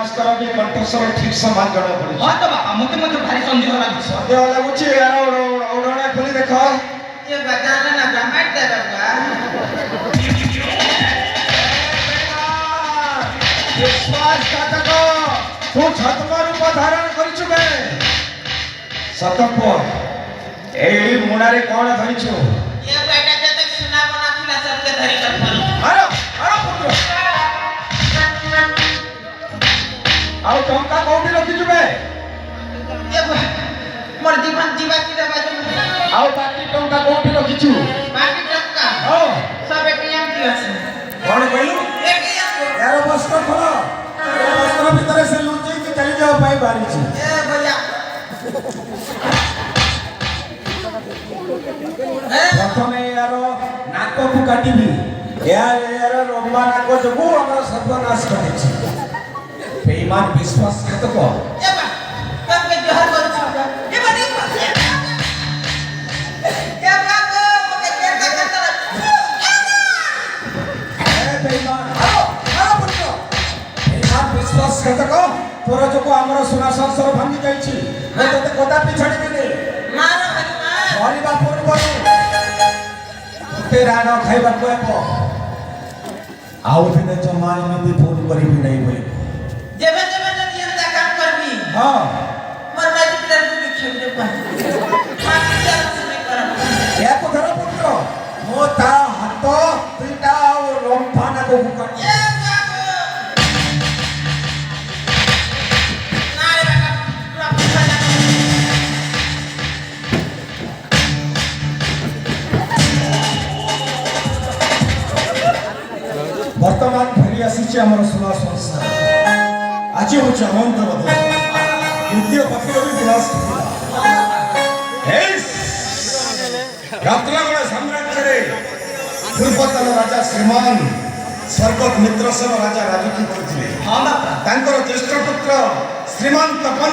समाज करा भी कंठस्वर ठीक समान जଣା पड़ी हां तो बाबा मते भारी संदेह लागुछ संदेह लागुछ यार ओडोना खोली देखो ये बजाना ना ब्रह्मांड दे बाबा विश्वासघातक तू छतमा रूप धारण करिछु बे सतप एई मुणारे कोन धरिछु ये बेटा जे तक सुना बना थिला सबके धरि कर पड़ी अरे पुत्र आउ टंका कोठी रखिछु बे ये मोर जीवन जीवा की रे बाजू आउ बाकी टंका कोठी रखिछु बाकी टक्का ओ सब एटीएम की अछि कोन कहलु एटीएम यार बस्तर खोलो बस्तर भीतर से लुचि के चली जाओ भाई बारी छी ए भैया प्रथमे यार नाक को काटिबी यार रोमा नाक जगु हमर सर्वनाश करिछि बेईमान विश्वासघातक ए बा कब के जोहर कर छा ए बा देख ए बाबू मके केता करता ए बेईमान आओ पुत्र बेईमान विश्वासघातक तोर जको हमर सोना संसार भांगी जाईछि मैं तते कोदा पिछाड़ी बिने मारो हनुमान मरिबा पूर्वरु तेरा न खाइबा कहबो आउ दिने जमा एमिति फोन करिबि नै बोले जेबे जेबे जदी एंता काम करबी हां मोर मैजिक प्लेयर को खेल दे पा मार के नहीं करब या को धर पुत्र मो ता हाथ तुइटा और लंफाना को हुकट ए बाबू ना रे बेटा तू पूछा जा वर्तमान फेरी आसी हमर सोना संसार आज होछ अनंत बदल द्वितीय पत्र भी विनाश हेस रत्नगण साम्राज्य रे पूर्वतन राजा श्रीमान स्वर्गत मित्रसेन राजा राजकी करथिले हां बाबा तांकर ज्येष्ठ पुत्र श्रीमान तपन